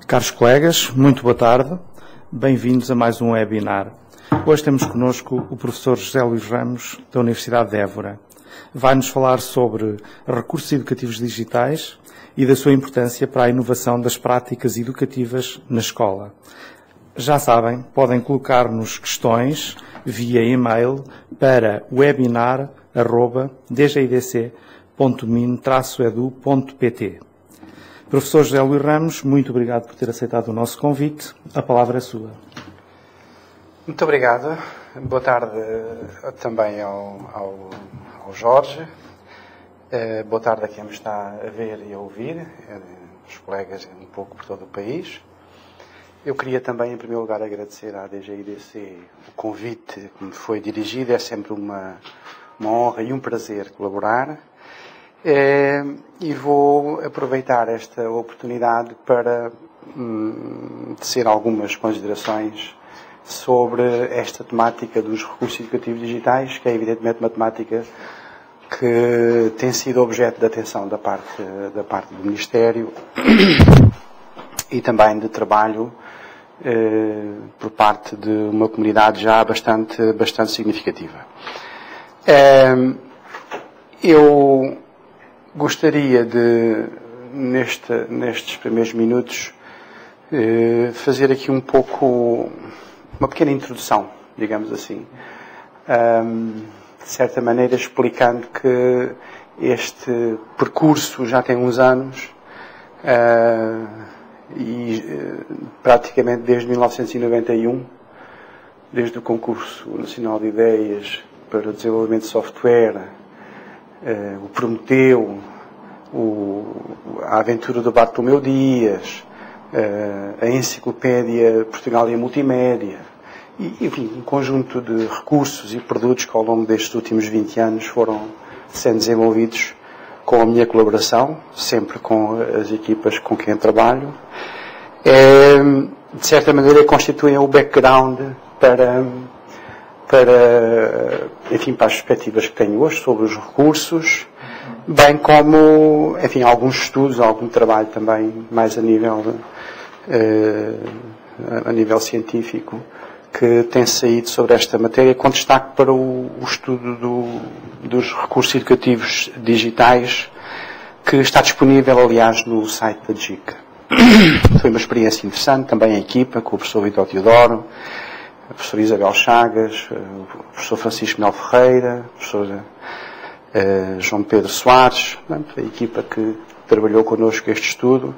Caros colegas, muito boa tarde. Bem-vindos a mais um webinar. Hoje temos connosco o professor José Luís Ramos, da Universidade de Évora. Vai-nos falar sobre recursos educativos digitais e da sua importância para a inovação das práticas educativas na escola. Já sabem, podem colocar-nos questões via e-mail para webinar@dgidc.min-edu.pt. Professor José Luís Ramos, muito obrigado por ter aceitado o nosso convite. A palavra é sua. Muito obrigado. Boa tarde também ao Jorge. Boa tarde a quem me está a ver e a ouvir, os colegas um pouco por todo o país. Eu queria também, em primeiro lugar, agradecer à DGIDC o convite que me foi dirigido. É sempre uma honra e um prazer colaborar. E vou aproveitar esta oportunidade para tecer algumas considerações sobre esta temática dos recursos educativos digitais, que é evidentemente uma temática que tem sido objeto de atenção da parte do Ministério e também de trabalho por parte de uma comunidade já bastante significativa. Eu gostaria de, nestes primeiros minutos, fazer aqui um pouco, uma pequena introdução, digamos assim, de certa maneira explicando que este percurso já tem uns anos e praticamente desde 1991, desde o Concurso Nacional de Ideias para o Desenvolvimento de Software, o Prometeu, a aventura do Bartolomeu Dias, a Enciclopédia Portugal e a Multimédia, e, enfim, um conjunto de recursos e produtos que ao longo destes últimos 20 anos foram sendo desenvolvidos com a minha colaboração, sempre com as equipas com quem trabalho, de certa maneira constituem o background para as perspectivas que tenho hoje sobre os recursos, bem como, enfim, alguns estudos, algum trabalho também mais a nível científico que tem saído sobre esta matéria, com destaque para o estudo dos recursos educativos digitais, que está disponível, aliás, no site da DGIC. Foi uma experiência interessante, também a equipa, com o professor Vitor Teodoro, a professora Isabel Chagas, o professor Francisco Mel Ferreira, o professor João Pedro Soares, a equipa que trabalhou connosco este estudo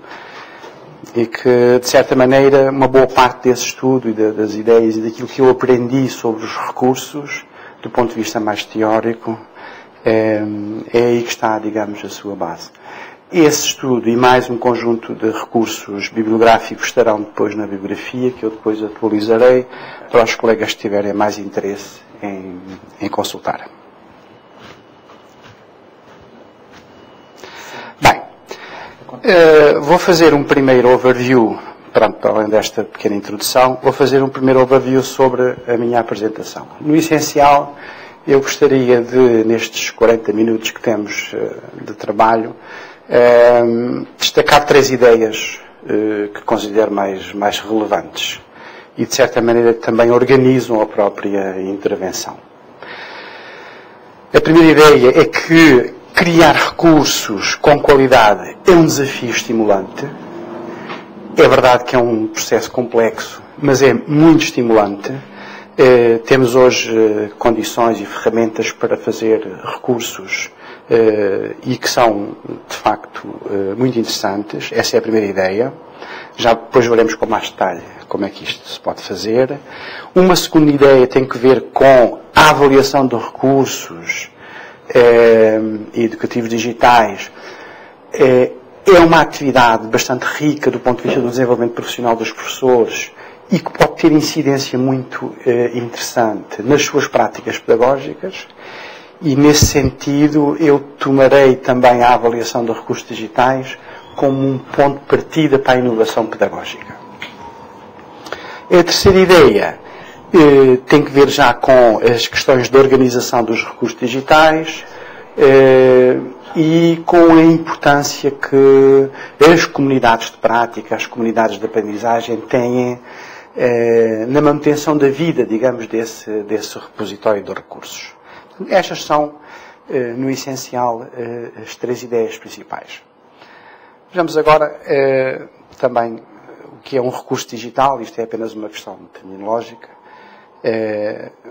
e que, de certa maneira, uma boa parte desse estudo e das ideias e daquilo que eu aprendi sobre os recursos, do ponto de vista mais teórico, é aí que está, digamos, a sua base. Esse estudo e mais um conjunto de recursos bibliográficos estarão depois na bibliografia, que eu depois atualizarei para os colegas que tiverem mais interesse em consultar. Bem, vou fazer um primeiro overview, pronto, além desta pequena introdução, vou fazer um primeiro overview sobre a minha apresentação. No essencial, eu gostaria de, nestes 40 minutos que temos de trabalho, destacar 3 ideias que considero mais relevantes e, de certa maneira, também organizam a própria intervenção. A primeira ideia é que criar recursos com qualidade é um desafio estimulante. É verdade que é um processo complexo, mas é muito estimulante. Temos hoje condições e ferramentas para fazer recursos e que são, de facto, muito interessantes. Essa é a primeira ideia. Já depois veremos com mais detalhe como é que isto se pode fazer. Uma segunda ideia tem que ver com a avaliação de recursos educativos digitais. É uma atividade bastante rica do ponto de vista do desenvolvimento profissional dos professores e que pode ter incidência muito interessante nas suas práticas pedagógicas. E, nesse sentido, eu tomarei também a avaliação de recursos digitais como um ponto de partida para a inovação pedagógica. A terceira ideia tem que ver já com as questões de organização dos recursos digitais e com a importância que as comunidades de prática, as comunidades de aprendizagem têm na manutenção da vida, digamos, desse repositório de recursos. Estas são, no essencial, as 3 ideias principais. Vejamos agora também o que é um recurso digital. Isto é apenas uma questão terminológica.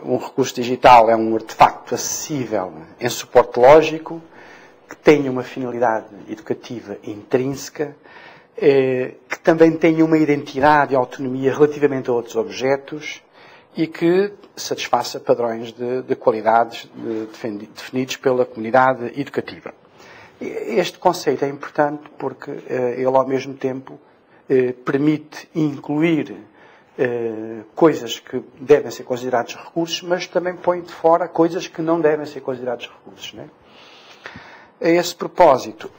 Um recurso digital é um artefacto acessível em suporte lógico, que tenha uma finalidade educativa intrínseca, que também tenha uma identidade e autonomia relativamente a outros objetos e que satisfaça padrões de qualidades definidos pela comunidade educativa. Este conceito é importante porque ele, ao mesmo tempo, permite incluir coisas que devem ser considerados recursos, mas também põe de fora coisas que não devem ser considerados recursos, não é? A esse propósito,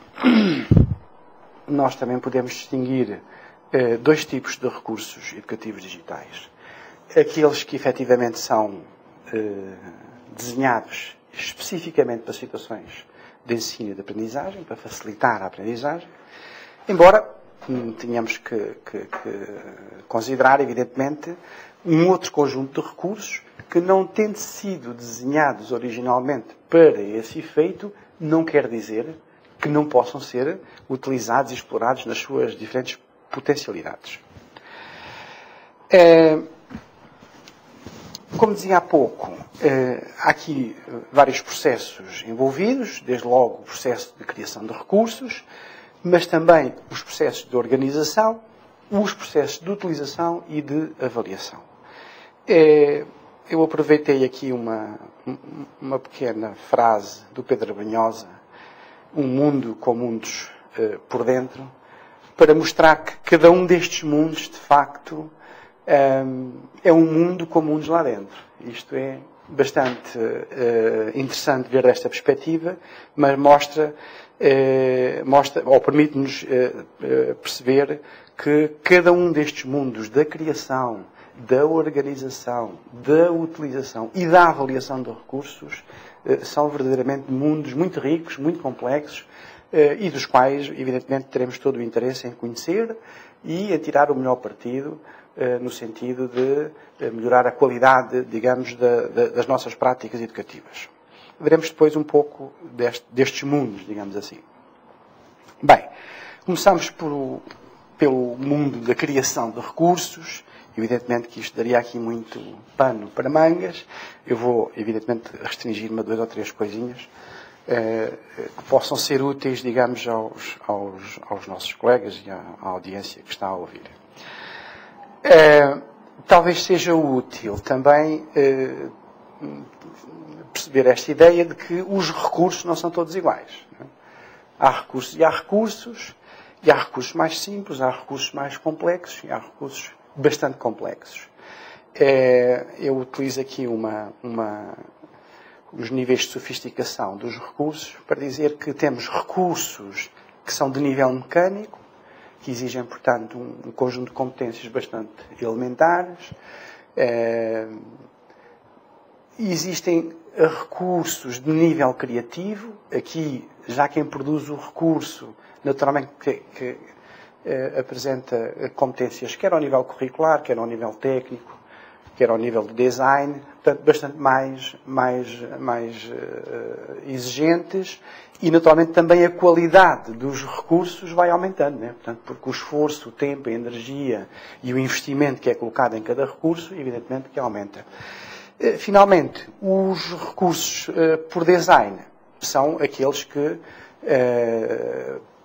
nós também podemos distinguir 2 tipos de recursos educativos digitais. Aqueles que efetivamente são desenhados especificamente para situações de ensino e de aprendizagem, para facilitar a aprendizagem, embora tenhamos que considerar, evidentemente, um outro conjunto de recursos que, não tendo sido desenhados originalmente para esse efeito, não quer dizer que não possam ser utilizados e explorados nas suas diferentes potencialidades. Como dizia há pouco, há aqui vários processos envolvidos, desde logo o processo de criação de recursos, mas também os processos de organização, os processos de utilização e de avaliação. Eu aproveitei aqui uma pequena frase do Pedro Brunhosa, um mundo com mundos por dentro, para mostrar que cada um destes mundos, de facto, é um mundo com mundos lá dentro. Isto é bastante interessante ver desta perspectiva, mas mostra ou permite-nos perceber que cada um destes mundos da criação, da organização, da utilização e da avaliação de recursos são verdadeiramente mundos muito ricos, muito complexos e dos quais, evidentemente, teremos todo o interesse em conhecer e em tirar o melhor partido no sentido de melhorar a qualidade, digamos, das nossas práticas educativas. Veremos depois um pouco destes mundos, digamos assim. Bem, começamos pelo mundo da criação de recursos. Evidentemente que isto daria aqui muito pano para mangas. Eu vou, evidentemente, restringir-me a 2 ou 3 coisinhas que possam ser úteis, digamos, aos nossos colegas e à audiência que está a ouvir. Talvez seja útil também perceber esta ideia de que os recursos não são todos iguais. Não é? Há recursos e há recursos, e há recursos mais simples, há recursos mais complexos e há recursos bastante complexos. Eu utilizo aqui os níveis de sofisticação dos recursos para dizer que temos recursos que são de nível mecânico, que exigem, portanto, um conjunto de competências bastante elementares. Existem recursos de nível criativo. Aqui, já quem produz o recurso, naturalmente, que apresenta competências quer ao nível curricular, quer ao nível técnico, quer ao nível de design, portanto, bastante mais exigentes, e naturalmente também a qualidade dos recursos vai aumentando, né? Portanto, porque o esforço, o tempo, a energia e o investimento que é colocado em cada recurso, evidentemente que aumenta. Finalmente, os recursos por design são aqueles que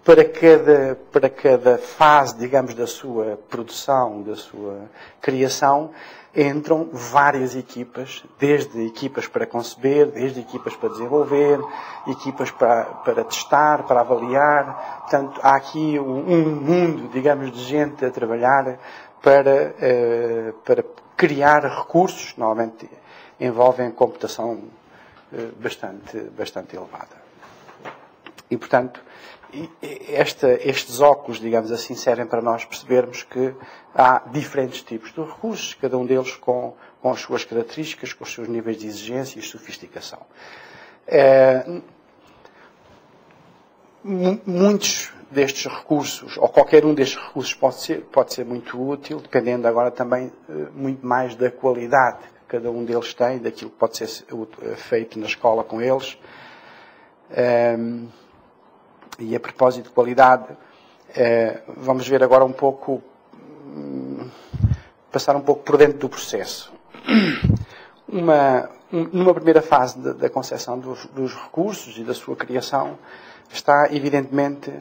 para cada fase, digamos, da sua produção, da sua criação, entram várias equipas, desde equipas para conceber, desde equipas para desenvolver, equipas para testar, para avaliar. Portanto, há aqui um mundo, digamos, de gente a trabalhar para criar recursos, normalmente envolvem computação bastante elevada. E, portanto, estes óculos, digamos assim, servem para nós percebermos que há diferentes tipos de recursos, cada um deles com as suas características, com os seus níveis de exigência e sofisticação. muitos destes recursos, ou qualquer um destes recursos pode ser muito útil, dependendo agora também muito mais da qualidade que cada um deles tem, daquilo que pode ser feito na escola com eles. E a propósito de qualidade, vamos ver agora um pouco, passar um pouco por dentro do processo. Numa primeira fase da concepção dos recursos e da sua criação, está evidentemente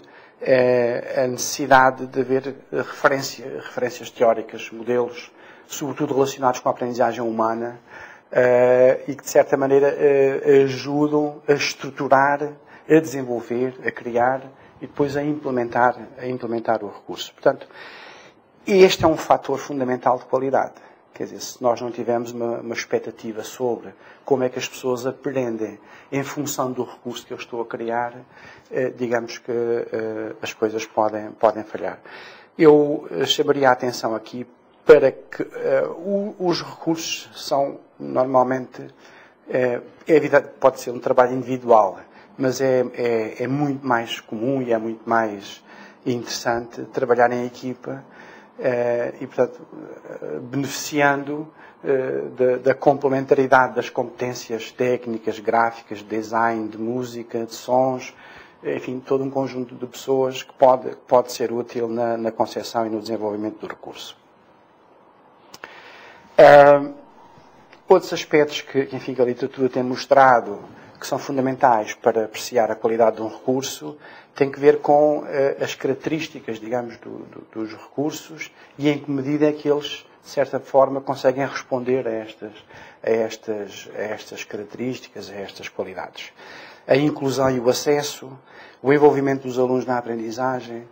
a necessidade de haver referências teóricas, modelos, sobretudo relacionados com a aprendizagem humana, e que de certa maneira ajudam a estruturar, a desenvolver, a criar e depois a implementar o recurso. Portanto, este é um fator fundamental de qualidade. Quer dizer, se nós não tivermos uma expectativa sobre como é que as pessoas aprendem em função do recurso que eu estou a criar, digamos que as coisas podem falhar. Eu chamaria a atenção aqui para que os recursos são normalmente, é evidente, pode ser um trabalho individual, mas é muito mais comum e é muito mais interessante trabalhar em equipa e, portanto, beneficiando da complementaridade das competências técnicas, gráficas, de design, de música, de sons, enfim, todo um conjunto de pessoas que pode ser útil na concepção e no desenvolvimento do recurso. Outros aspectos que enfim, a literatura tem mostrado que são fundamentais para apreciar a qualidade de um recurso têm que ver com as características, digamos, dos recursos e em que medida é que eles, de certa forma, conseguem responder a estas características, a estas qualidades. A inclusão e o acesso, o envolvimento dos alunos na aprendizagem,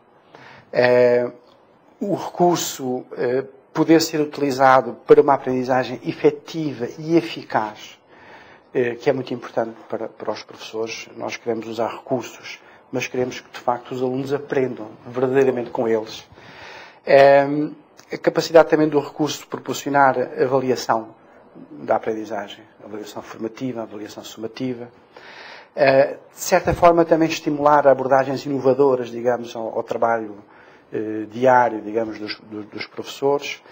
o recurso poder ser utilizado para uma aprendizagem efetiva e eficaz, que é muito importante para os professores. Nós queremos usar recursos, mas queremos que, de facto, os alunos aprendam verdadeiramente com eles. A capacidade também do recurso de proporcionar avaliação da aprendizagem, avaliação formativa, avaliação sumativa. De certa forma, também estimular abordagens inovadoras, digamos, ao trabalho diário, digamos, dos professores.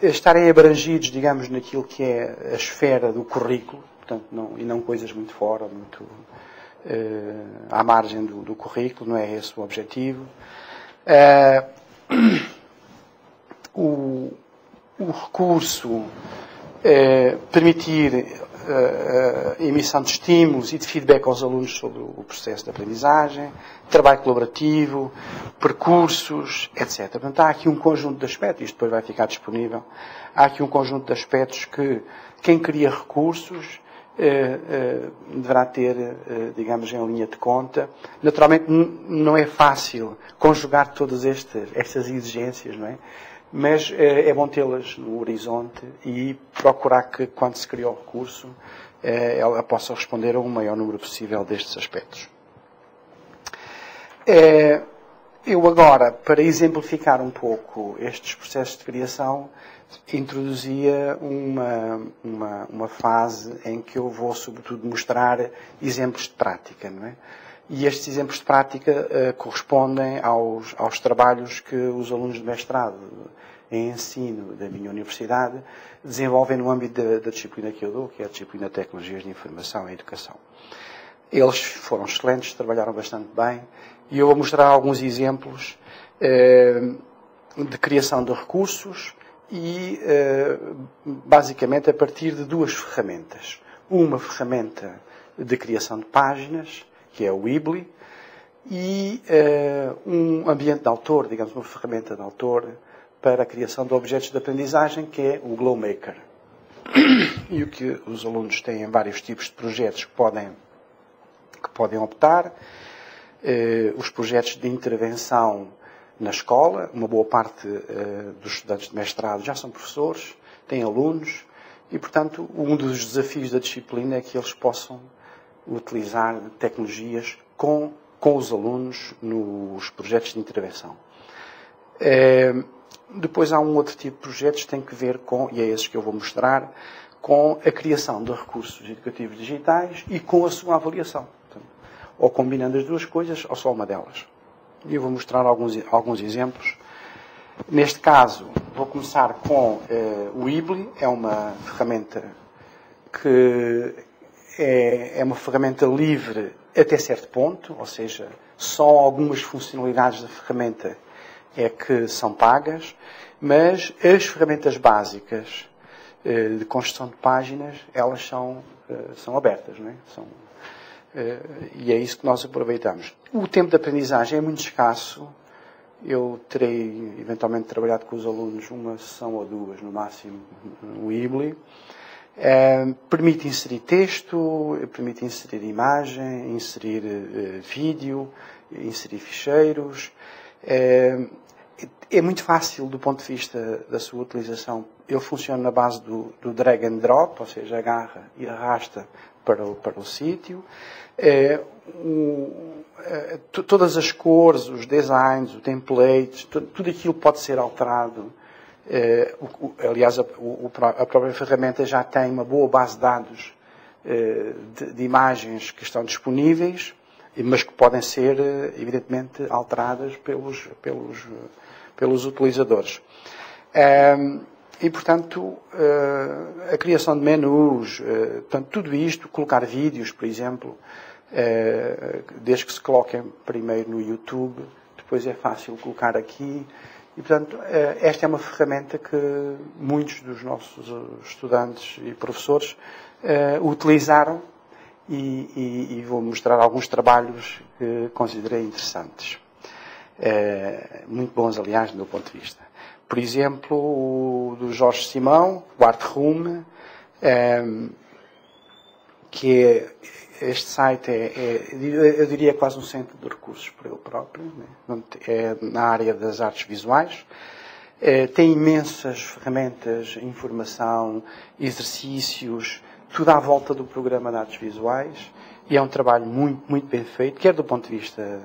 Estarem abrangidos, digamos, naquilo que é a esfera do currículo, portanto, não coisas muito fora, muito à margem do currículo, não é esse o objetivo. O recurso permitir a emissão de estímulos e de feedback aos alunos sobre o processo de aprendizagem, trabalho colaborativo, percursos, etc. Portanto, há aqui um conjunto de aspectos, isto depois vai ficar disponível, há aqui um conjunto de aspectos que quem cria recursos deverá ter, digamos, em linha de conta. Naturalmente, não é fácil conjugar todas estas exigências, não é? Mas é bom tê-las no horizonte e procurar que, quando se cria o recurso, ela possa responder a um maior número possível destes aspectos. Eu agora, para exemplificar um pouco estes processos de criação, introduzia uma fase em que eu vou, sobretudo, mostrar exemplos de prática, não é? E estes exemplos de prática correspondem aos trabalhos que os alunos de mestrado em ensino da minha universidade desenvolvem no âmbito da disciplina que eu dou, que é a disciplina de Tecnologias de Informação e Educação. Eles foram excelentes, trabalharam bastante bem, e eu vou mostrar alguns exemplos de criação de recursos e, basicamente, a partir de duas ferramentas. Uma ferramenta de criação de páginas, que é o Weebly, e um ambiente de autor, digamos, uma ferramenta de autor para a criação de objetos de aprendizagem, que é o GlowMaker. E o que os alunos têm vários tipos de projetos que podem optar. Os projetos de intervenção na escola, uma boa parte dos estudantes de mestrado já são professores, têm alunos, e, portanto, um dos desafios da disciplina é que eles possam utilizar tecnologias com os alunos nos projetos de intervenção. Depois há um outro tipo de projetos que tem que ver com, e é esses que eu vou mostrar, com a criação de recursos educativos digitais e com a sua avaliação. Portanto, ou combinando as duas coisas, ou só uma delas. E eu vou mostrar alguns exemplos. Neste caso, vou começar com o Weebly. É uma ferramenta que é uma ferramenta livre até certo ponto, ou seja, só algumas funcionalidades da ferramenta é que são pagas, mas as ferramentas básicas de construção de páginas, elas são abertas, não é? E é isso que nós aproveitamos. O tempo de aprendizagem é muito escasso. Eu terei eventualmente trabalhado com os alunos uma sessão ou duas, no máximo, no Weebly. Permite inserir texto, permite inserir imagem, inserir vídeo, inserir ficheiros. É muito fácil do ponto de vista da sua utilização. Ele funciona na base do drag and drop, ou seja, agarra e arrasta para o sítio. Todas as cores, os designs, o template, tudo aquilo pode ser alterado. Aliás, a própria ferramenta já tem uma boa base de dados de imagens que estão disponíveis, mas que podem ser, evidentemente, alteradas pelos utilizadores. E, portanto, a criação de menus, portanto, tudo isto, colocar vídeos, por exemplo, desde que se coloquem primeiro no YouTube, depois é fácil colocar aqui. E, portanto, esta é uma ferramenta que muitos dos nossos estudantes e professores utilizaram e vou mostrar alguns trabalhos que considerei interessantes. Muito bons, aliás, do meu ponto de vista. Por exemplo, o do Jorge Simão, o Art Room, que este site eu diria quase um centro de recursos para ele próprio, né? É na área das artes visuais. Tem imensas ferramentas, informação, exercícios, tudo à volta do programa de artes visuais, e é um trabalho muito, muito bem feito, quer do ponto de vista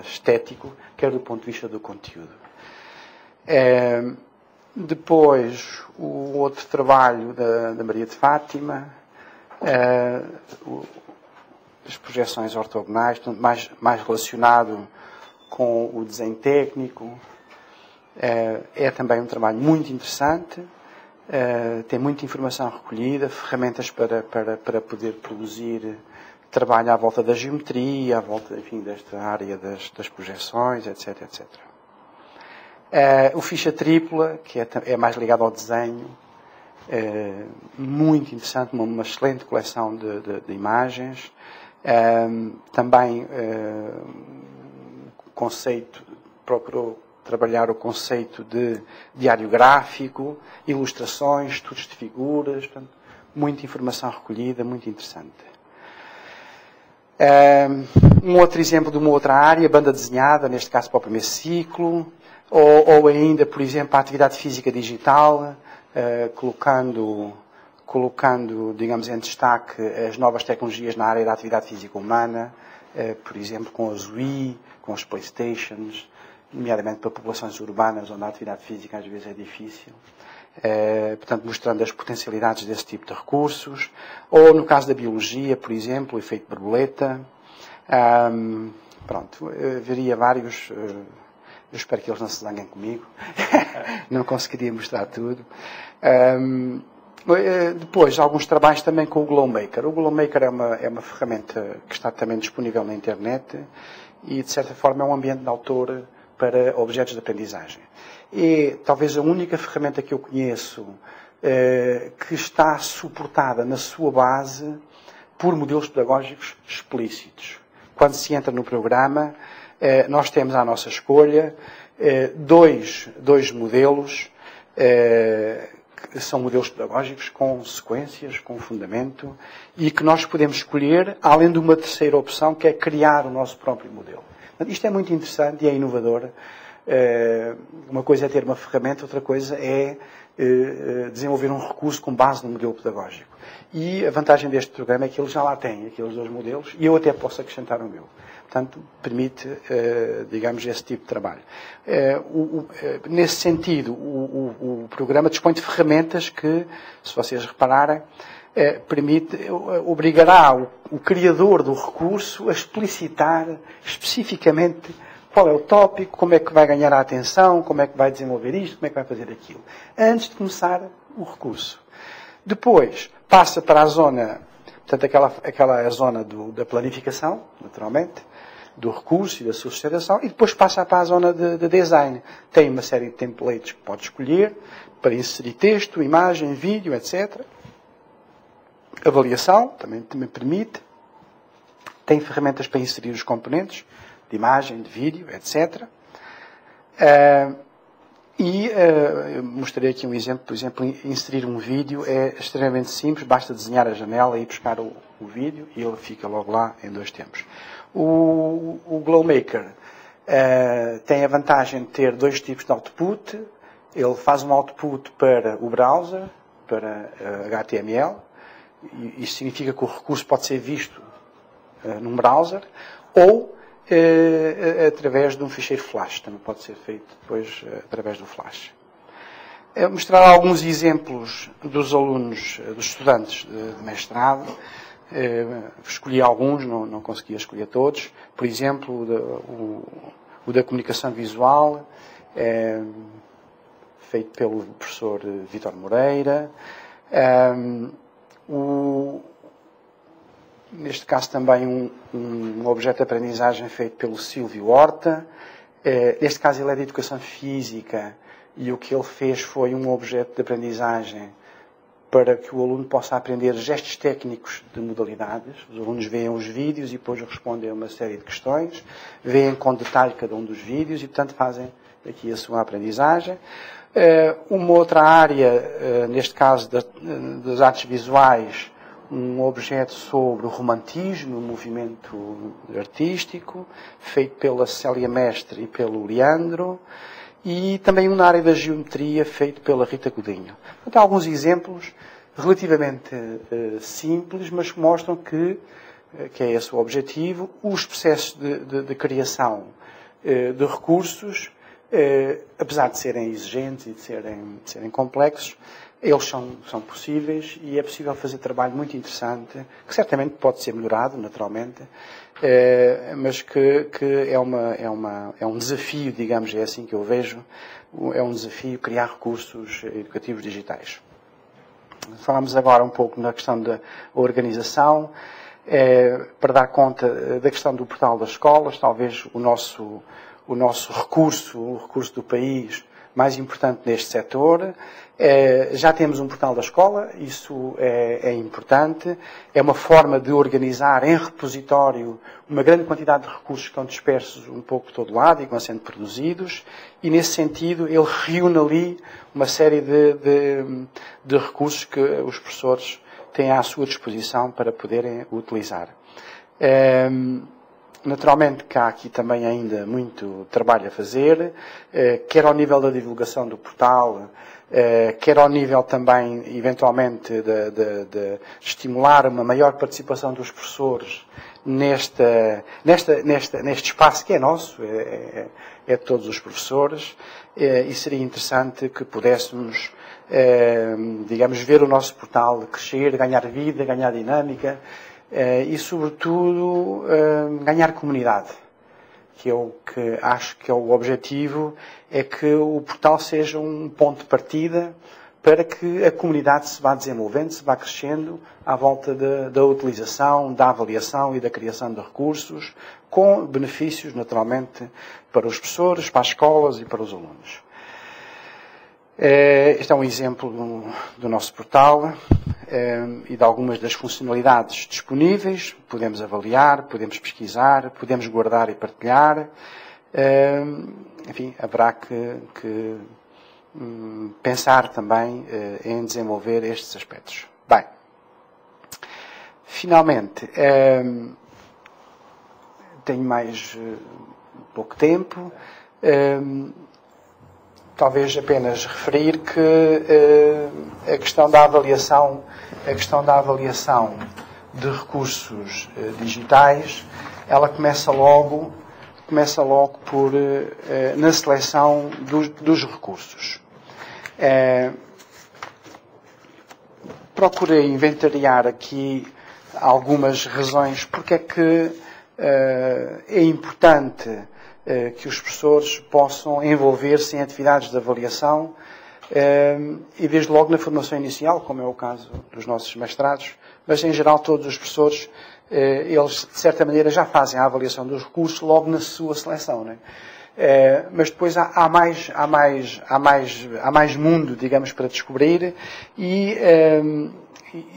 estético, quer do ponto de vista do conteúdo. Depois, o outro trabalho da Maria de Fátima, as projeções ortogonais, portanto, mais relacionado com o desenho técnico. É também um trabalho muito interessante, tem muita informação recolhida, ferramentas para poder produzir trabalho à volta da geometria, à volta, enfim, desta área das projeções, etc, etc. O ficha tripla, que é mais ligado ao desenho, muito interessante, uma excelente coleção de imagens. Também conceito, procurou trabalhar o conceito de diário gráfico, ilustrações, estudos de figuras, portanto, muita informação recolhida, muito interessante. Um outro exemplo de uma outra área, banda desenhada, neste caso para o primeiro ciclo, ou ainda, por exemplo, a atividade física digital, colocando, digamos, em destaque as novas tecnologias na área da atividade física humana, por exemplo, com as Wii, com as Playstations, nomeadamente para populações urbanas, onde a atividade física às vezes é difícil. Portanto, mostrando as potencialidades desse tipo de recursos. Ou, no caso da biologia, por exemplo, o efeito borboleta. Pronto, veria vários... eu espero que eles não se zanguem comigo. Não conseguiria mostrar tudo. Depois, alguns trabalhos também com o Glowmaker. O Glowmaker é uma ferramenta que está também disponível na internet e, de certa forma, é um ambiente de autor para objetos de aprendizagem. É talvez a única ferramenta que eu conheço que está suportada na sua base por modelos pedagógicos explícitos. Quando se entra no programa, nós temos à nossa escolha dois modelos que são modelos pedagógicos com sequências, com fundamento, e que nós podemos escolher, além de uma terceira opção, que é criar o nosso próprio modelo. Isto é muito interessante e é inovador. Uma coisa é ter uma ferramenta, outra coisa é desenvolver um recurso com base no modelo pedagógico. E a vantagem deste programa é que ele já lá tem aqueles dois modelos e eu até posso acrescentar o meu. Portanto, permite, digamos, esse tipo de trabalho. Nesse sentido, o programa dispõe de ferramentas que, se vocês repararem, obrigará o criador do recurso a explicitar especificamente qual é o tópico, como é que vai ganhar a atenção, como é que vai desenvolver isto, como é que vai fazer aquilo, antes de começar o recurso. Depois, passa para a zona, portanto, aquela zona da planificação, naturalmente, do recurso e da sua sustentação, e depois passa para a zona de design. Tem uma série de templates que pode escolher para inserir texto, imagem, vídeo, etc. Avaliação, também permite. Tem ferramentas para inserir os componentes de imagem, de vídeo, etc. Eu mostrarei aqui um exemplo. Por exemplo, inserir um vídeo é extremamente simples. Basta desenhar a janela e buscar o vídeo e ele fica logo lá em 2 tempos. O Glowmaker tem a vantagem de ter 2 tipos de output. Ele faz um output para o browser, para HTML. Isto significa que o recurso pode ser visto num browser ou através de um ficheiro flash. Também pode ser feito depois através do flash. Mostrar alguns exemplos dos alunos, dos estudantes de mestrado. Escolhi alguns, não conseguia escolher todos. Por exemplo, o da comunicação visual, feito pelo professor Vítor Moreira. Neste caso também um objeto de aprendizagem feito pelo Silvio Horta. Neste caso ele é de educação física e o que ele fez foi um objeto de aprendizagem para que o aluno possa aprender gestos técnicos de modalidades. Os alunos veem os vídeos e depois respondem a uma série de questões, veem com detalhe cada um dos vídeos e, portanto, fazem aqui a sua aprendizagem. Uma outra área, neste caso das artes visuais, um objeto sobre o romantismo, o movimento artístico, feito pela Célia Mestre e pelo Leandro, e também um na área da geometria, feito pela Rita Godinho. Portanto, há alguns exemplos relativamente simples, mas que mostram que é esse o objetivo. Os processos de criação de recursos, apesar de serem exigentes e de serem complexos, eles são possíveis e é possível fazer trabalho muito interessante, que certamente pode ser melhorado, naturalmente, mas que é um desafio, digamos, é assim que eu vejo, é um desafio criar recursos educativos digitais. Falamos agora um pouco na questão da organização, para dar conta da questão do portal das escolas, talvez o nosso recurso, o recurso do país mais importante neste setor. Já temos um portal da escola, isso é importante. É uma forma de organizar em repositório uma grande quantidade de recursos que estão dispersos um pouco por todo lado e que vão sendo produzidos. E, nesse sentido, ele reúne ali uma série de recursos que os professores têm à sua disposição para poderem utilizar. Naturalmente que há aqui também ainda muito trabalho a fazer, quer ao nível da divulgação do portal, quer ao nível também, eventualmente, de estimular uma maior participação dos professores neste espaço que é nosso, é de todos os professores, e seria interessante que pudéssemos, digamos, ver o nosso portal crescer, ganhar vida, ganhar dinâmica, e, sobretudo, ganhar comunidade, que é o que acho que é o objetivo, é que o portal seja um ponto de partida para que a comunidade se vá desenvolvendo, se vá crescendo à volta da utilização, da avaliação e da criação de recursos, com benefícios, naturalmente, para os professores, para as escolas e para os alunos. Este é um exemplo do nosso portal e de algumas das funcionalidades disponíveis. Podemos avaliar, podemos pesquisar, podemos guardar e partilhar. Enfim, haverá que pensar também em desenvolver estes aspectos. Bem, finalmente, tenho mais pouco tempo. Talvez apenas referir que a questão da avaliação de recursos digitais, ela começa logo por na seleção dos recursos. procurei inventariar aqui algumas razões porque é que é importante que os professores possam envolver-se em atividades de avaliação e desde logo na formação inicial, como é o caso dos nossos mestrados, mas em geral todos os professores, eles de certa maneira já fazem a avaliação dos recursos logo na sua seleção, não é? Mas depois há mais mundo, digamos, para descobrir e,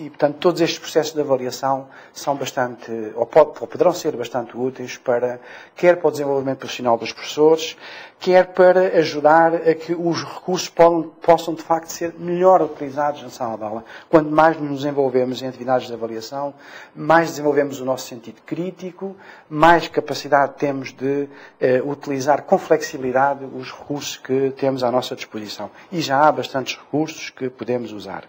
portanto, todos estes processos de avaliação são bastante, ou poderão ser bastante úteis quer para o desenvolvimento profissional dos professores, quer para ajudar a que os recursos possam, de facto, ser melhor utilizados na sala de aula. Quanto mais nos envolvemos em atividades de avaliação, mais desenvolvemos o nosso sentido crítico, mais capacidade temos de utilizar com flexibilidade os recursos que temos à nossa disposição. E já há bastantes recursos que podemos usar.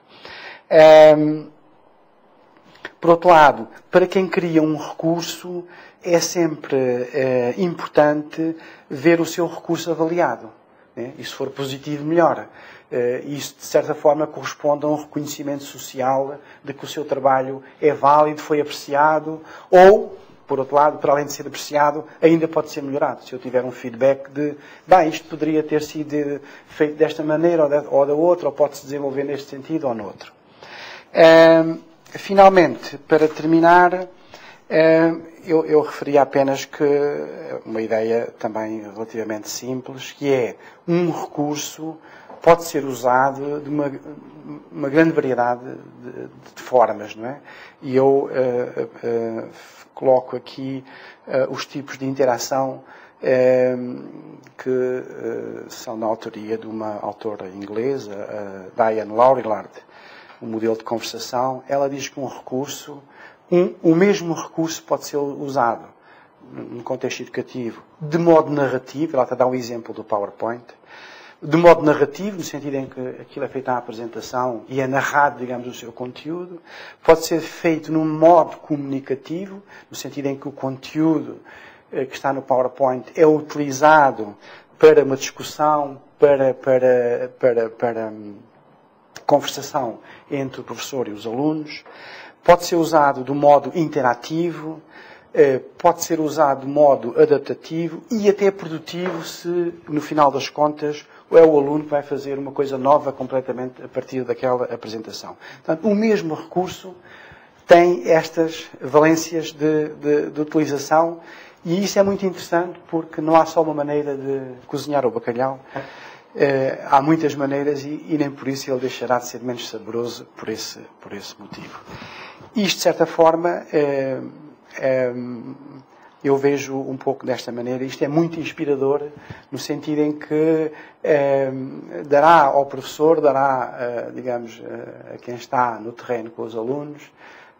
Por outro lado, para quem cria um recurso, é sempre importante ver o seu recurso avaliado, né? E se for positivo, melhor. Isso, de certa forma, corresponde a um reconhecimento social de que o seu trabalho é válido, foi apreciado, ou, por outro lado, para além de ser apreciado, ainda pode ser melhorado. Se eu tiver um feedback de, isto poderia ter sido feito desta maneira ou da outra, ou pode-se desenvolver neste sentido ou no outro. Finalmente, para terminar, eu referia apenas que uma ideia também relativamente simples, que é um recurso pode ser usado de uma grande variedade de formas, não é? E eu coloco aqui os tipos de interação que são da autoria de uma autora inglesa, Diane Laurillard, o modelo de conversação. Ela diz que um recurso, o mesmo recurso pode ser usado no contexto educativo de modo narrativo. Ela está a dar um exemplo do PowerPoint. De modo narrativo, no sentido em que aquilo é feito à apresentação e é narrado, digamos, o seu conteúdo. Pode ser feito num modo comunicativo, no sentido em que o conteúdo que está no PowerPoint é utilizado para uma discussão, para conversação entre o professor e os alunos. Pode ser usado de modo interativo, pode ser usado de modo adaptativo e até produtivo se, no final das contas, é o aluno que vai fazer uma coisa nova completamente a partir daquela apresentação. Portanto, o mesmo recurso tem estas valências de utilização e isso é muito interessante porque não há só uma maneira de cozinhar o bacalhau. Há muitas maneiras e nem por isso ele deixará de ser menos saboroso por esse motivo. Isto, de certa forma, eu vejo um pouco desta maneira. Isto é muito inspirador no sentido em que dará ao professor, digamos, a quem está no terreno com os alunos,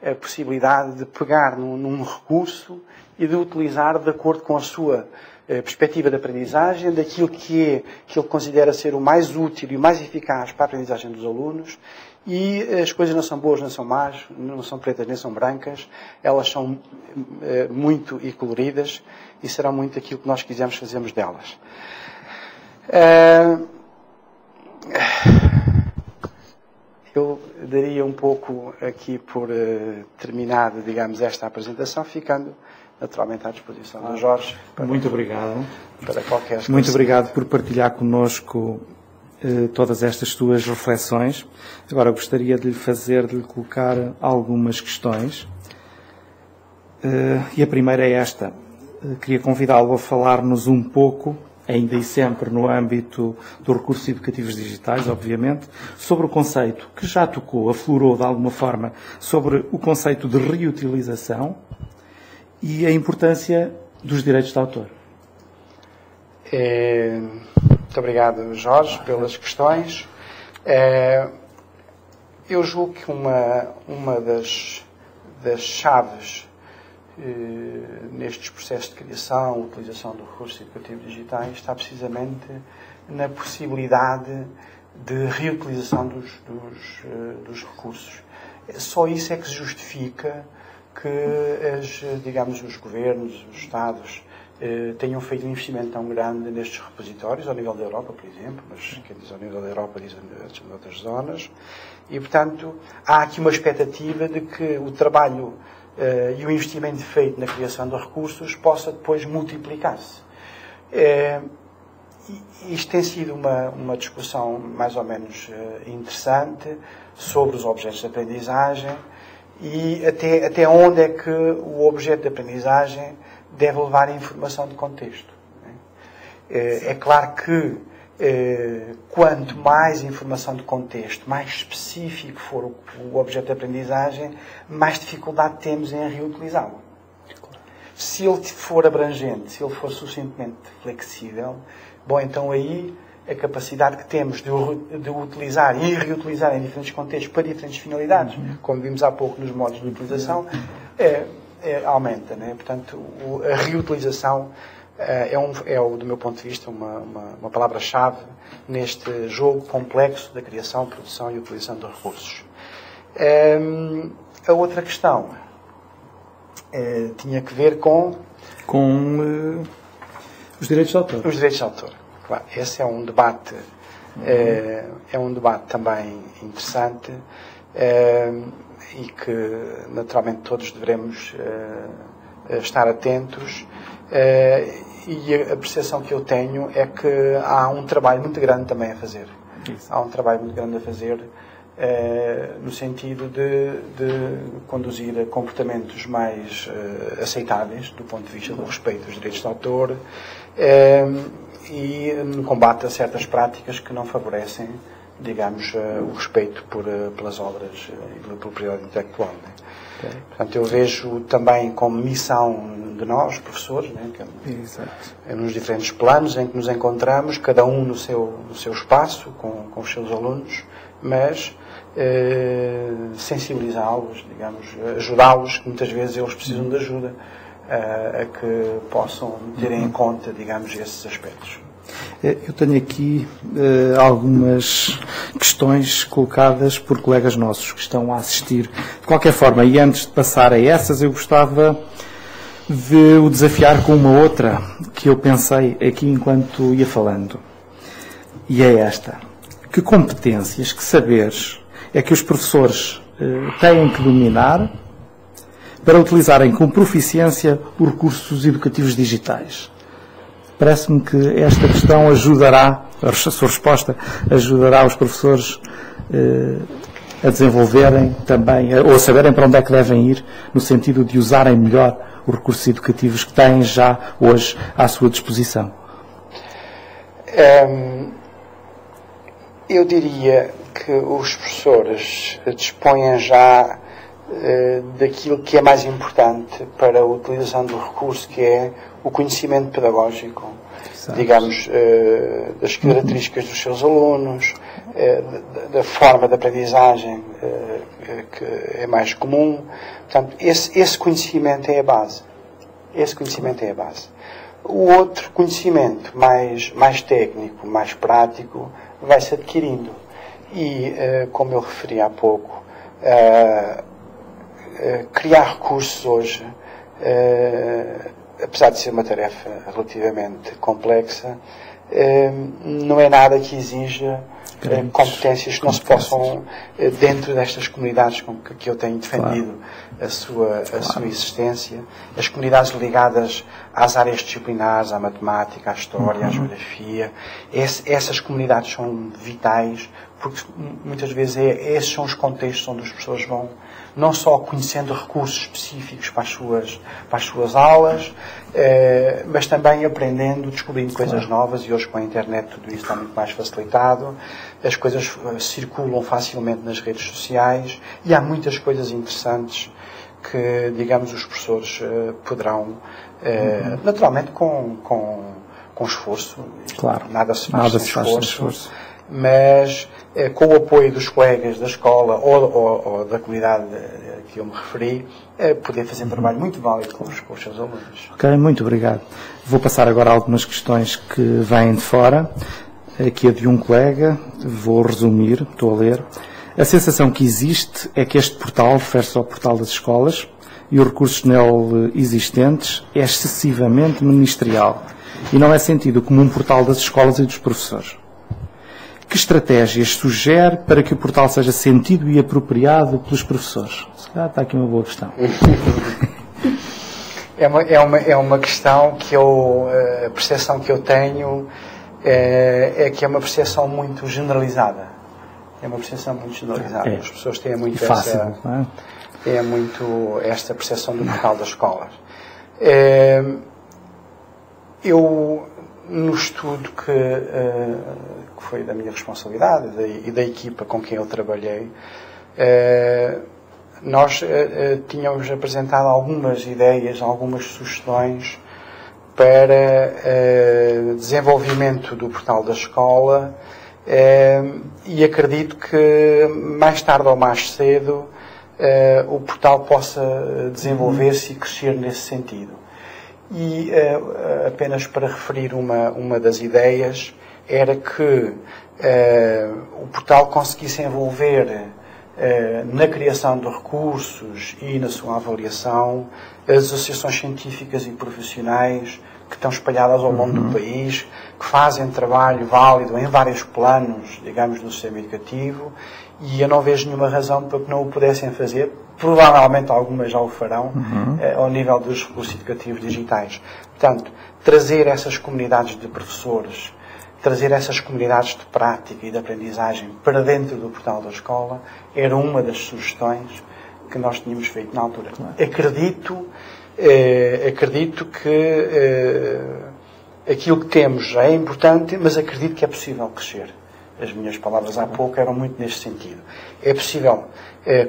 a possibilidade de pegar num recurso e de utilizar de acordo com a sua perspectiva de aprendizagem, daquilo que ele considera ser o mais útil e o mais eficaz para a aprendizagem dos alunos. E as coisas não são boas, não são más, não são pretas nem são brancas, elas são muito e coloridas e serão muito aquilo que nós quisermos fazermos delas. Eu daria um pouco aqui por terminado, digamos, esta apresentação, ficando naturalmente à disposição do Jorge. Muito obrigado. Para qualquer coisa. Muito obrigado por partilhar connosco todas estas tuas reflexões. Agora gostaria de lhe colocar algumas questões. E a primeira é esta. Queria convidá-lo a falar-nos um pouco, ainda e sempre no âmbito dos recursos educativos digitais, obviamente, sobre o conceito que já tocou, aflorou de alguma forma, sobre o conceito de reutilização e a importância dos direitos de autor. Muito obrigado, Jorge, pelas questões. Eu julgo que uma das chaves nestes processos de criação, utilização do recurso educativo digitais, está precisamente na possibilidade de reutilização dos recursos. Só isso é que se justifica que, digamos, os governos, os Estados, tenham feito um investimento tão grande nestes repositórios, ao nível da Europa, por exemplo, mas quem diz ao nível da Europa diz em outras zonas, e, portanto, há aqui uma expectativa de que o trabalho e o investimento feito na criação de recursos possa depois multiplicar-se. Isto tem sido uma discussão mais ou menos interessante sobre os objetos de aprendizagem e até onde é que o objeto de aprendizagem deve levar a informação de contexto. É claro que quanto mais informação de contexto, mais específico for o objeto de aprendizagem, mais dificuldade temos em reutilizá-lo. Se ele for abrangente, se ele for suficientemente flexível, bom, então aí a capacidade que temos de utilizar e reutilizar em diferentes contextos para diferentes finalidades, como vimos há pouco nos modos de utilização, aumenta, né? Portanto, a reutilização do meu ponto de vista, uma palavra-chave neste jogo complexo da criação, produção e utilização de recursos. A outra questão tinha que ver com os direitos de autor. Os direitos de autor. Claro, esse é um debate, também interessante e que naturalmente todos devemos estar atentos. E a percepção que eu tenho é que há um trabalho muito grande também a fazer. Isso. Há um trabalho muito grande a fazer no sentido de conduzir a comportamentos mais aceitáveis do ponto de vista do respeito aos direitos de autor e no combate a certas práticas que não favorecem, digamos, o respeito pelas obras e pela propriedade intelectual. Né? Okay. Portanto, eu vejo também como missão de nós, professores, né, nos diferentes planos em que nos encontramos, cada um no seu espaço, com os seus alunos, mas sensibilizá-los, digamos, ajudá-los, que muitas vezes eles precisam de ajuda, a que possam ter em conta, digamos, esses aspectos. Eu tenho aqui algumas questões colocadas por colegas nossos que estão a assistir. De qualquer forma, e antes de passar a essas, eu gostava de o desafiar com uma outra que eu pensei aqui enquanto ia falando. E é esta. Que competências, que saberes é que os professores têm que dominar para utilizarem com proficiência os recursos educativos digitais? Parece-me que esta questão ajudará, a sua resposta ajudará os professores a desenvolverem também, ou a saberem para onde é que devem ir, no sentido de usarem melhor os recursos educativos que têm já hoje à sua disposição. Eu diria que os professores dispõem já daquilo que é mais importante para a utilização do recurso, que é o conhecimento pedagógico, digamos, das características dos seus alunos, da forma de aprendizagem que é mais comum. Portanto, esse conhecimento é a base. Esse conhecimento é a base. O outro conhecimento mais técnico, mais prático, vai-se adquirindo. E, como eu referi há pouco, criar recursos hoje, apesar de ser uma tarefa relativamente complexa, não é nada que exija competências que não se possam, dentro destas comunidades com que eu tenho defendido a sua existência, as comunidades ligadas às áreas disciplinares, à matemática, à história, à geografia, essas comunidades são vitais, porque muitas vezes esses são os contextos onde as pessoas vão não só conhecendo recursos específicos para as suas aulas, mas também aprendendo, descobrindo coisas novas, e hoje com a internet tudo isso está muito mais facilitado, as coisas circulam facilmente nas redes sociais e há muitas coisas interessantes que, digamos, os professores poderão, naturalmente com esforço, nada se faz sem esforço, mas com o apoio dos colegas da escola ou da comunidade que eu me referi, poder fazer um trabalho muito válido com os seus alunos. Ok, muito obrigado. Vou passar agora algumas questões que vêm de fora. Aqui a de um colega, vou resumir, estou a ler. A sensação que existe é que este portal refere-se ao portal das escolas e os recursos nele existentes é excessivamente ministerial e não é sentido como um portal das escolas e dos professores. Que estratégias sugere para que o portal seja sentido e apropriado pelos professores? Se calhar está aqui uma boa questão. É uma questão que a percepção que eu tenho é que é uma percepção muito generalizada. É uma percepção muito generalizada. As pessoas têm muito esta percepção do portal das escolas. Eu, no estudo que foi da minha responsabilidade e da equipa com quem eu trabalhei, nós tínhamos apresentado algumas ideias, algumas sugestões para desenvolvimento do portal da escola, e acredito que mais tarde ou mais cedo o portal possa desenvolver-se e crescer nesse sentido. E apenas para referir uma das ideias, era que o portal conseguisse envolver na criação de recursos e na sua avaliação as associações científicas e profissionais que estão espalhadas ao longo do país, que fazem trabalho válido em vários planos, digamos, do sistema educativo, e eu não vejo nenhuma razão para que não o pudessem fazer. Provavelmente algumas já o farão, ao nível dos recursos educativos digitais. Portanto, trazer essas comunidades de professores, trazer essas comunidades de prática e de aprendizagem para dentro do portal da escola era uma das sugestões que nós tínhamos feito na altura. Acredito que aquilo que temos já é importante, mas acredito que é possível crescer. As minhas palavras há pouco eram muito neste sentido. É possível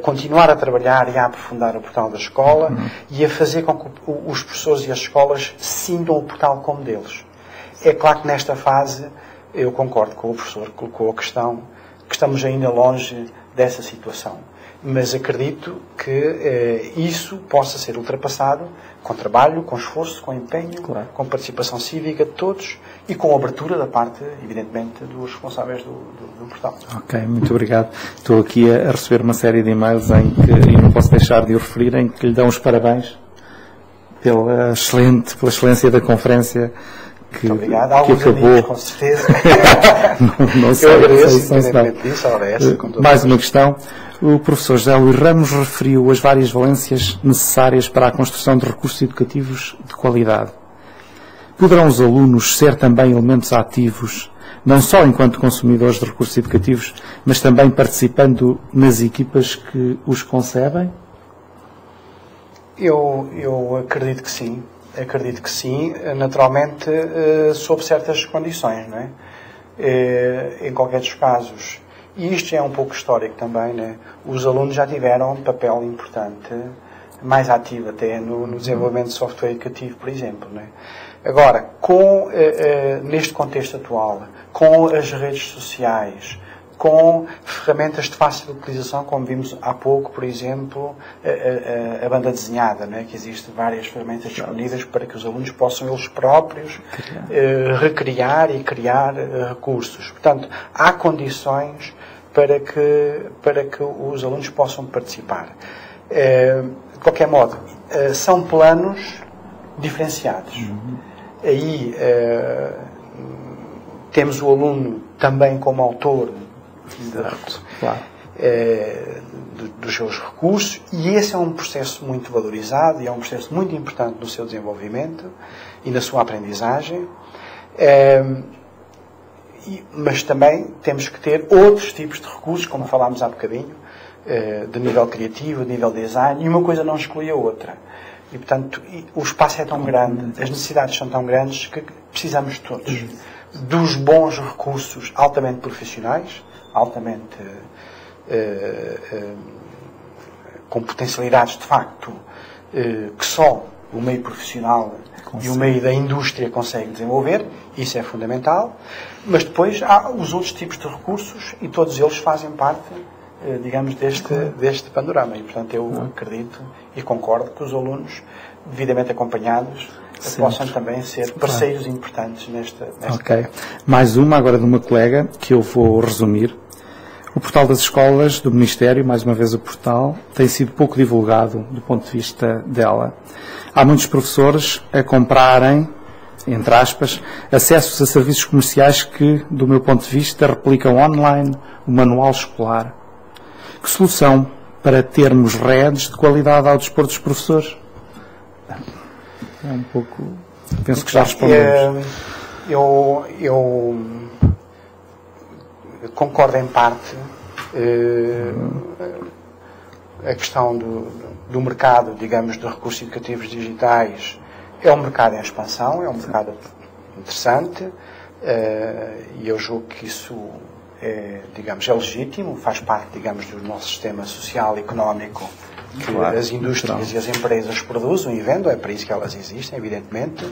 continuar a trabalhar e a aprofundar o portal da escola e a fazer com que os professores e as escolas sintam o portal como deles. É claro que nesta fase eu concordo com o professor que colocou a questão que estamos ainda longe dessa situação. Mas acredito que isso possa ser ultrapassado com trabalho, com esforço, com empenho, com participação cívica de todos e com abertura da parte, evidentemente, dos responsáveis do portal. Ok, muito obrigado. Estou aqui a receber uma série de e-mails em que, e não posso deixar de o referir, em que lhe dão os parabéns pela excelência da conferência que, obrigado. Que acabou. Amigos, com certeza. não sei, eu agradeço, independentemente disso. Mais uma questão. O professor José Luís Ramos referiu as várias valências necessárias para a construção de recursos educativos de qualidade. Poderão os alunos ser também elementos ativos, não só enquanto consumidores de recursos educativos, mas também participando nas equipas que os concebem? Eu acredito que sim. Acredito que sim, naturalmente, sob certas condições, não é? Em qualquer dos casos. E isto é um pouco histórico também, né? Os alunos já tiveram um papel importante, mais ativo até, no desenvolvimento de software educativo, por exemplo, né? Agora, neste contexto atual, com as redes sociais, com ferramentas de fácil utilização, como vimos há pouco, por exemplo, a banda desenhada, né? Que existem várias ferramentas disponíveis para que os alunos possam eles próprios recriar e criar recursos. Portanto, há condições para que os alunos possam participar. De qualquer modo, são planos diferenciados. Aí temos o aluno também como autor dos seus recursos, e esse é um processo muito valorizado e é um processo muito importante no seu desenvolvimento e na sua aprendizagem. Mas também temos que ter outros tipos de recursos, como falámos há bocadinho, de nível criativo, de nível design, e uma coisa não exclui a outra. E, portanto, o espaço é tão grande, as necessidades são tão grandes que precisamos de todos. Dos bons recursos altamente profissionais, altamente com potencialidades de facto que só o meio profissional e o meio da indústria conseguem desenvolver, isso é fundamental, mas depois há os outros tipos de recursos e todos eles fazem parte, digamos, deste panorama. E, portanto, eu acredito e concordo que os alunos, devidamente acompanhados, possam também ser parceiros importantes nesta Ok. Mais uma agora de uma colega, que eu vou resumir. O portal das escolas do Ministério, mais uma vez o portal, tem sido pouco divulgado do ponto de vista dela. Há muitos professores a comprarem, entre aspas, acessos a serviços comerciais que, do meu ponto de vista, replicam online o manual escolar. Que solução para termos redes de qualidade ao dispor dos professores? É um pouco... Penso que já respondemos. Eu concordo em parte. A questão do mercado, digamos, de recursos educativos digitais é um mercado em expansão, é um mercado interessante, e eu julgo que isso é legítimo, faz parte, digamos, do nosso sistema social e económico que claro, as indústrias e as empresas produzem e vendem, é para isso que elas existem, evidentemente.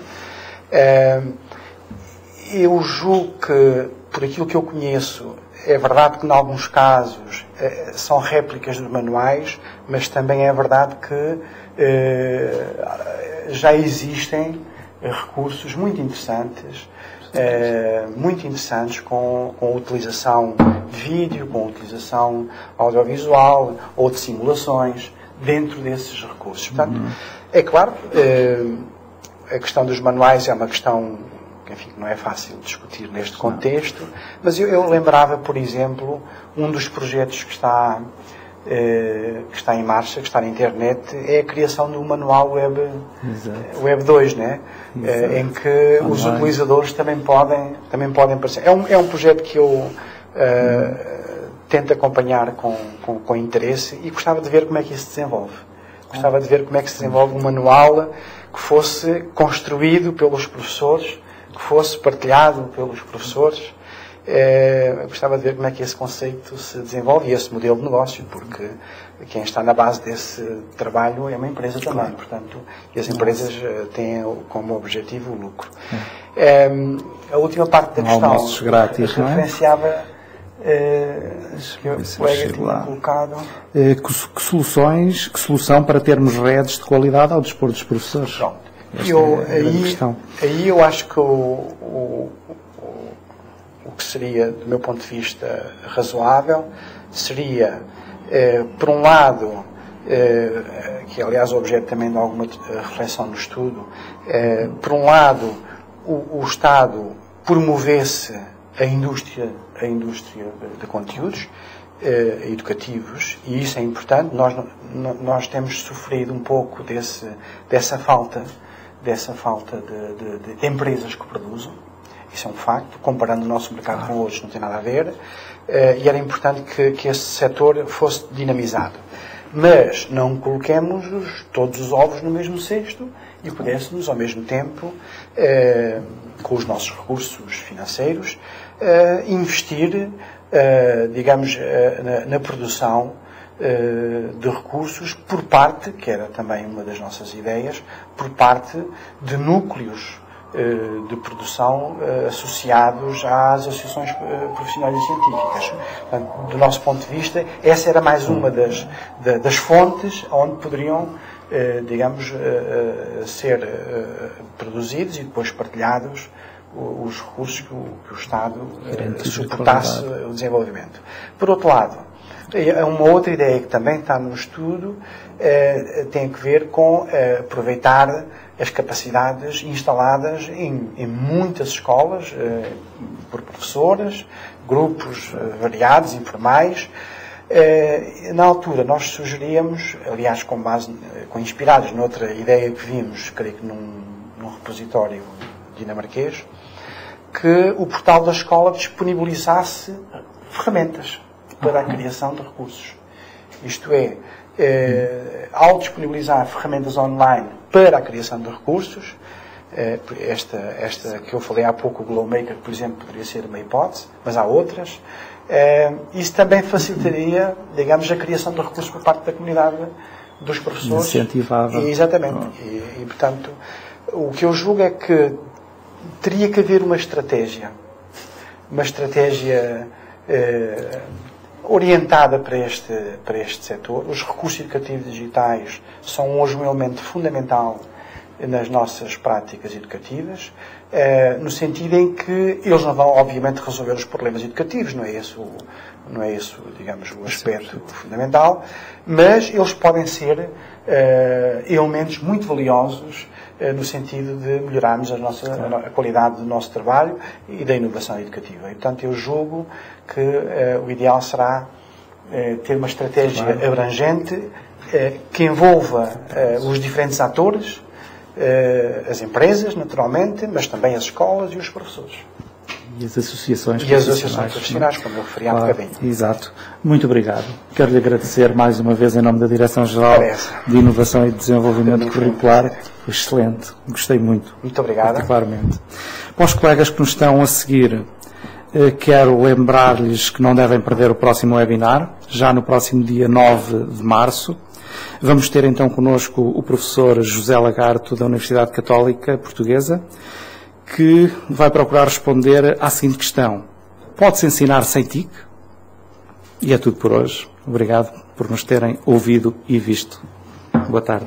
Eu julgo que, por aquilo que eu conheço, é verdade que, em alguns casos, são réplicas dos manuais, mas também é verdade que já existem recursos muito interessantes com a utilização de vídeo, com a utilização audiovisual ou de simulações dentro desses recursos. Portanto, é claro, a questão dos manuais é uma questão que, enfim, não é fácil discutir neste contexto, mas eu lembrava, por exemplo, um dos projetos que está em marcha, que está na internet, é a criação do manual Web 2, né? Em que os utilizadores também podem aparecer. É um projeto que eu tento acompanhar com interesse e gostava de ver como é que isso se desenvolve. Gostava de ver como é que se desenvolve um manual que fosse construído pelos professores, que fosse partilhado pelos professores. Gostava de ver como é que esse conceito se desenvolve e esse modelo de negócio, porque quem está na base desse trabalho é uma empresa também, portanto, e as empresas têm como objetivo o lucro. A última parte da questão grátis, referenciava que o colega tinha colocado. Que solução para termos redes de qualidade ao dispor dos professores? Pronto. Aí eu acho que o que seria, do meu ponto de vista, razoável, seria, por um lado, que é, aliás, o objeto também de alguma reflexão no estudo, por um lado, o Estado promovesse a indústria de conteúdos educativos, e isso é importante. Nós temos sofrido um pouco dessa falta de empresas que produzam. Isso é um facto. Comparando o nosso mercado com outros, não tem nada a ver. E era importante que esse setor fosse dinamizado. Mas não coloquemos todos os ovos no mesmo cesto e pudéssemos, ao mesmo tempo, com os nossos recursos financeiros, investir, digamos, na produção de recursos por parte, que era também uma das nossas ideias, por parte de núcleos de produção associados às associações profissionais e científicas. Portanto, do nosso ponto de vista, essa era mais uma das fontes onde poderiam, digamos, ser produzidos e depois partilhados os recursos que o Estado suportasse o desenvolvimento. Por outro lado, uma outra ideia que também está no estudo tem a ver com aproveitar as capacidades instaladas em muitas escolas, por professoras, grupos variados, informais. Na altura nós sugeríamos, aliás inspirados noutra ideia que vimos, creio que num repositório dinamarquês, que o portal da escola disponibilizasse ferramentas para a criação de recursos. Isto é, ao disponibilizar ferramentas online para a criação de recursos, esta que eu falei há pouco, o GlowMaker, por exemplo, poderia ser uma hipótese, mas há outras, isso também facilitaria, digamos, a criação de recursos por parte da comunidade dos professores. Incentivava. Exatamente. E, portanto, o que eu julgo é que teria que haver uma estratégia orientada para este setor. Os recursos educativos digitais são hoje um elemento fundamental nas nossas práticas educativas, no sentido em que eles não vão, obviamente, resolver os problemas educativos, não é esse, digamos, o aspecto fundamental, mas eles podem ser elementos muito valiosos no sentido de melhorarmos a qualidade do nosso trabalho e da inovação educativa. E, portanto, eu julgo que o ideal será ter uma estratégia abrangente que envolva os diferentes atores, as empresas, naturalmente, mas também as escolas e os professores. E as associações profissionais, como eu referi há bocadinho. Exato. Muito obrigado. Quero-lhe agradecer mais uma vez em nome da Direção-Geral de Inovação e Desenvolvimento Curricular. Excelente. Gostei muito. Muito obrigado. Particularmente. Para os colegas que nos estão a seguir, quero lembrar-lhes que não devem perder o próximo webinar, já no próximo dia 9 de março. Vamos ter então connosco o professor José Lagarto, da Universidade Católica Portuguesa, que vai procurar responder à seguinte questão: pode-se ensinar sem TIC? E é tudo por hoje. Obrigado por nos terem ouvido e visto. Boa tarde.